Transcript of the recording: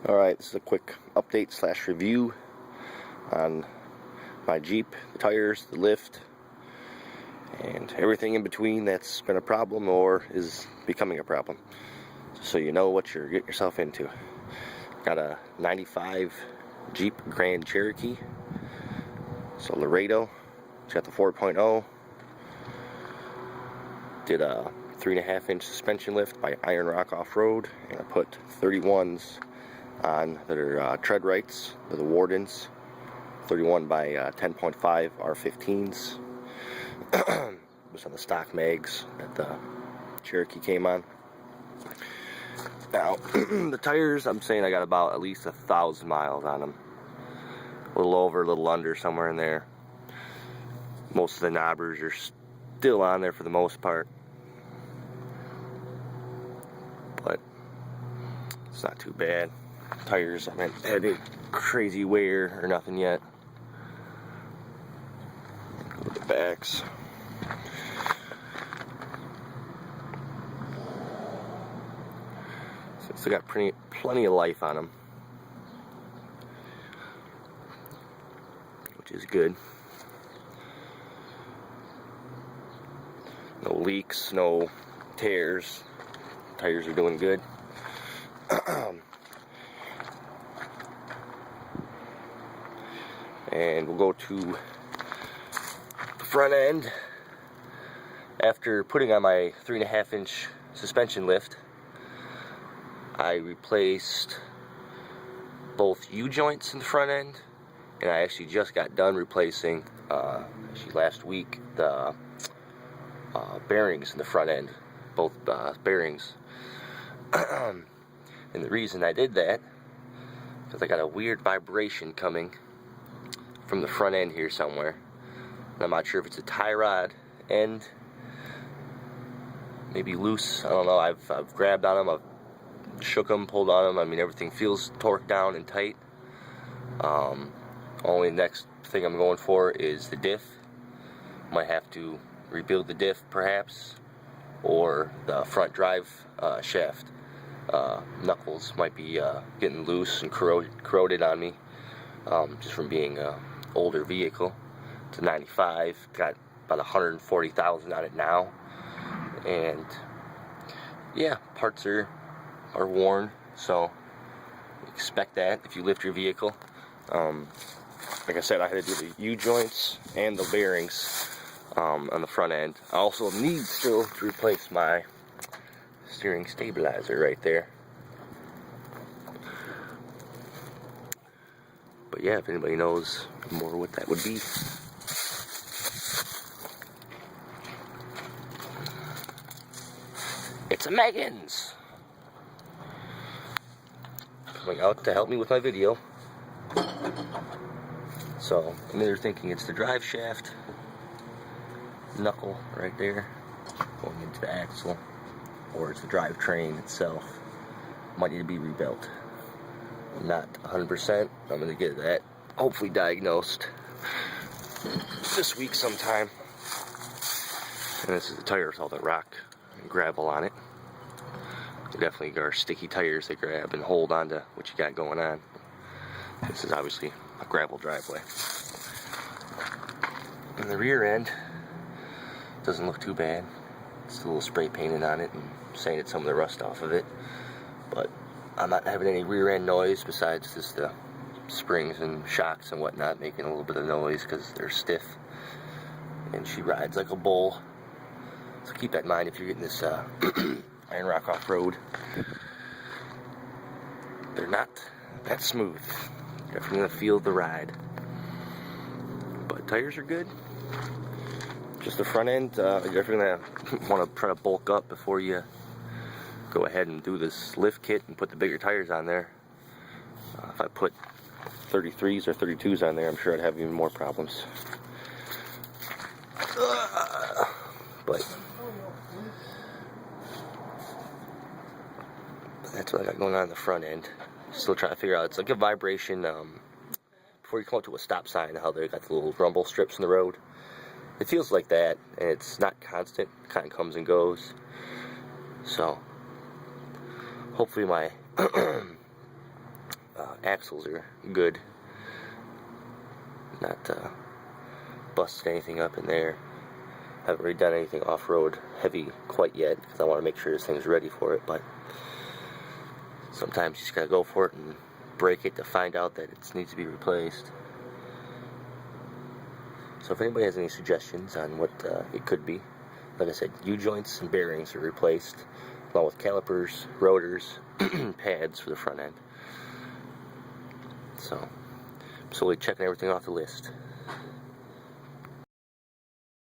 Alright, this is a quick update slash review on my Jeep, the tires, the lift, and everything in between that's been a problem or is becoming a problem. So you know what you're getting yourself into. Got a 95 Jeep Grand Cherokee. So Laredo. It's got the 4.0. Did a 3.5-inch suspension lift by Iron Rock Off-Road, and I put 31s on that are Treadwrights. They're the Wardens. 31 by 10.5 R15s. Was on the stock mags that the Cherokee came on. Now, the tires, I'm saying I got about at least 1,000 miles on them. A little over, a little under, somewhere in there. Most of the knobbers are still on there for the most part. But it's not too bad. Tires, I haven't had any crazy wear or nothing yet. Look at the backs. So still got plenty of life on them, which is good. No leaks, no tears. Tires are doing good. And we'll go to the front end. After putting on my 3.5-inch suspension lift, I replaced both U-joints in the front end, and I actually just got done replacing, actually last week, the bearings in the front end, both bearings. And the reason I did that, because I got a weird vibration coming from the front end here somewhere. And I'm not sure if it's a tie rod end, maybe loose. I don't know. I've grabbed on them, I've shook them, pulled on them. I mean, everything feels torqued down and tight. Only next thing I'm going for is the diff. Might have to rebuild the diff perhaps, or the front drive shaft. Knuckles might be getting loose and corroded on me, just from being an older vehicle. It's a 95, got about 140,000 on it now, and yeah, parts are worn, so expect that if you lift your vehicle. Like I said, I had to do the U-joints and the bearings on the front end. I also need still to replace my steering stabilizer right there. But yeah, if anybody knows more what that would be. It's a Megan's coming out to help me with my video. So I'm either thinking it's the drive shaft knuckle right there going into the axle, or it's the drivetrain itself. Might need to be rebuilt. I'm not 100%. I'm going to get that hopefully diagnosed this week sometime. And this is the tire with all the rock and gravel on it. They definitely are sticky tires. They grab and hold on to what you got going on. This is obviously a gravel driveway. And the rear end doesn't look too bad. It's a little spray painted on it and sanded some of the rust off of it. But I'm not having any rear end noise besides just the springs and shocks and whatnot making a little bit of noise because they're stiff. And she rides like a bull. So keep that in mind if you're getting this Iron Rock Off-Road. They're not that smooth. Definitely gonna feel the ride. But tires are good. Just the front end, you're definitely gonna want to try to bulk up before you go ahead and do this lift kit and put the bigger tires on there. If I put 33s or 32s on there, I'm sure I'd have even more problems. But that's what I got going on the front end. Still trying to figure out, it's like a vibration before you come up to a stop sign, how they got the little rumble strips in the road. It feels like that, and it's not constant. It kind of comes and goes. So hopefully my axles are good. Not busted anything up in there. Haven't really done anything off-road heavy quite yet because I want to make sure this thing's ready for it, but sometimes you just gotta go for it and break it to find out that it needs to be replaced. So if anybody has any suggestions on what it could be, like I said, U-joints and bearings are replaced, along with calipers, rotors, pads for the front end. So I'm slowly checking everything off the list.